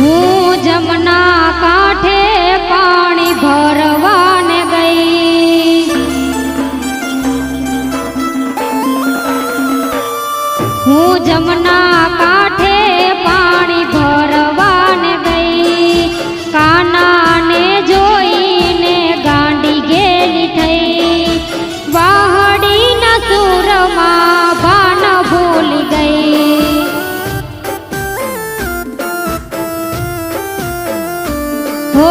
હું જમના કાંઠે પાણી ભરવાને ગઈ, હું જમના કાંઠે પાણી ભરવાને ગઈ, કાનાને જોઈને ગાંડી ગેલી થઈ, વાહડીના સૂરમાં ભાન ભૂલી ગઈ, હો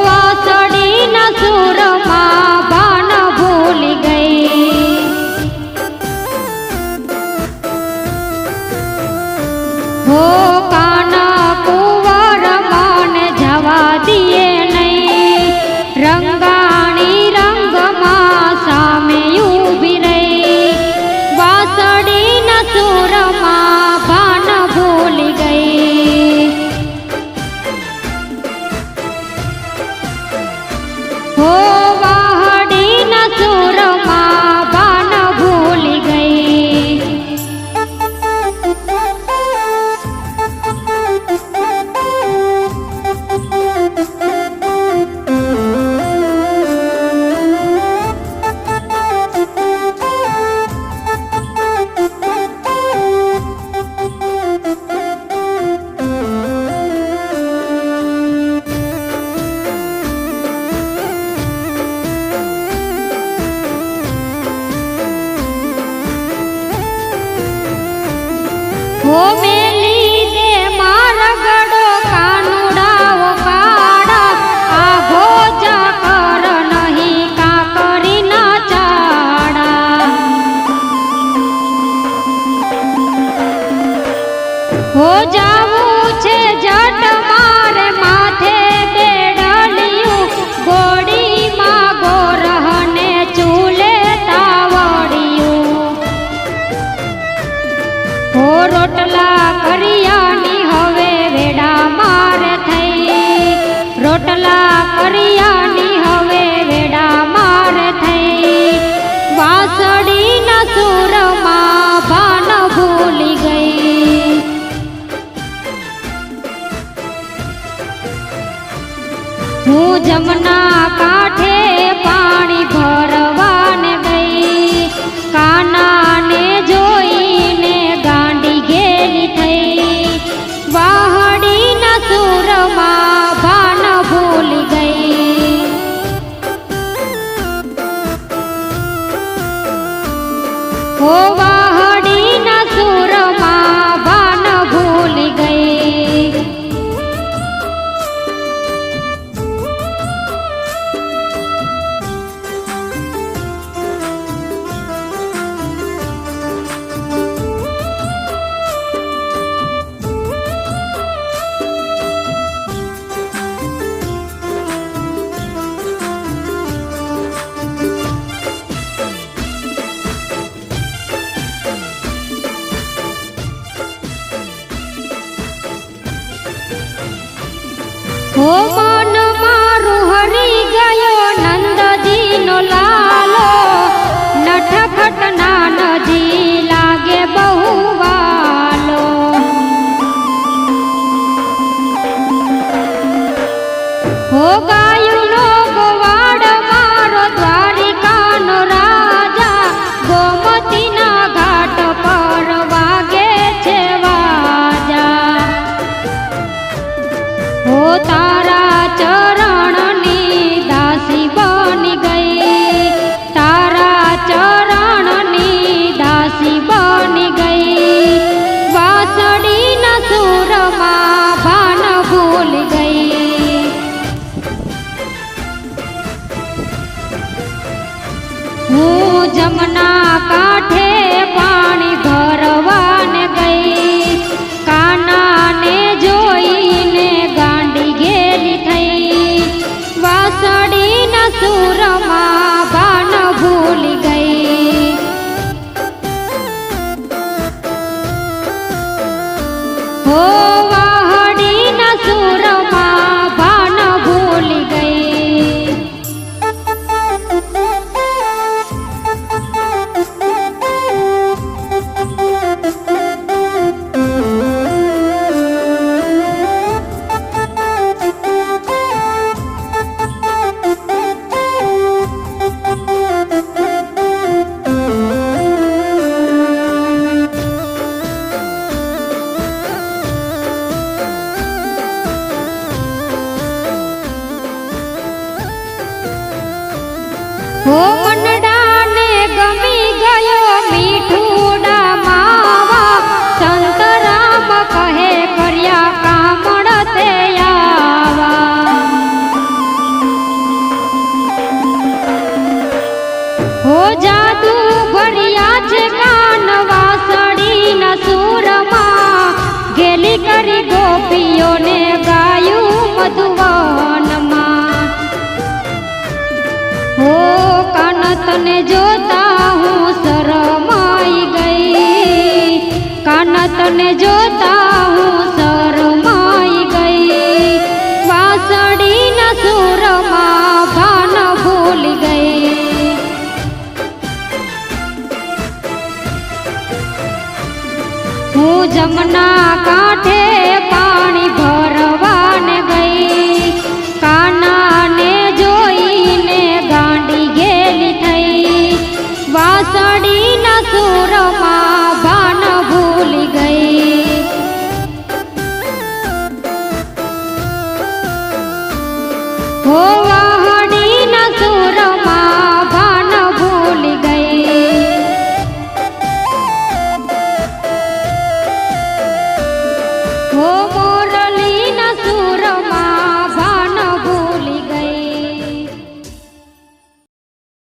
વાસળીના સૂરમાં ભાન ભૂલી ગઈ, હો કાના કુંવર મને જવા દિયે નહીં, રંગાણી રંગમાં સામે ઊભી રહી, વાસળીના સૂરમાં ભાન ભૂલી ગઈ, હો વાહડીના સૂરમાં ભાન ભૂલી ગઈ, હો મેલી દે મારા ગડો કાનુડાઓ કાળા, આ ભોજા કર નહીં કાકરીના ચાડા, હો જાવું છે જટ મારે માથે બેડલિયું, ગોળીમાં ગોરહને ચૂલે તાવડિયું, હો રોટલા કરિયાની હવે વેડા મારે થઈ, રોટલા કરિયાની હવે વેડા મારે થઈ, વાસળીના સૂરમાં ભાન ભૂલી ગઈ, હું જમના કાંઠે પાણી ભરવાને ગઈ, કાનાને જોઈને ગાંડી ગેલી થઈ, વાહડીના સૂરમાં ભાન ભૂલી ગઈ, હો વાહડીના સૂરમાં ભાન ભૂલી ગઈ, હો મન મારું હરી ગયો નંદજીનો લાલો, નટખટ નાનજી લાગે બહુ વાલો, હો ગાયુંનો ગોવાડ મારો દ્વારિકાનો રાજા, ગોમતીના ઘાટ પર વાગે છે વાજા, હો તારા ચરણની દાસી બની ગઈ, જાદુ ભર્યા છે કાન વાસળીના સૂરમાં, ગેલી કરી ગોપીઓને ગાયું મધુવનમાં. હો કાન તને જોતા હું શરમાઈ ગઈ, કાન તને જોતા હું શરમાઈ ગઈ, વાસળીના સૂરમાં ભાન ભૂલી ગઈ. હું જમના કાંઠે પાણી ભરવાને ગઈ, કાનાને જોઈને ગાંડી ગેલી થઈ, વાસળીના સૂરમાં ભાન ભૂલી ગઈ. હો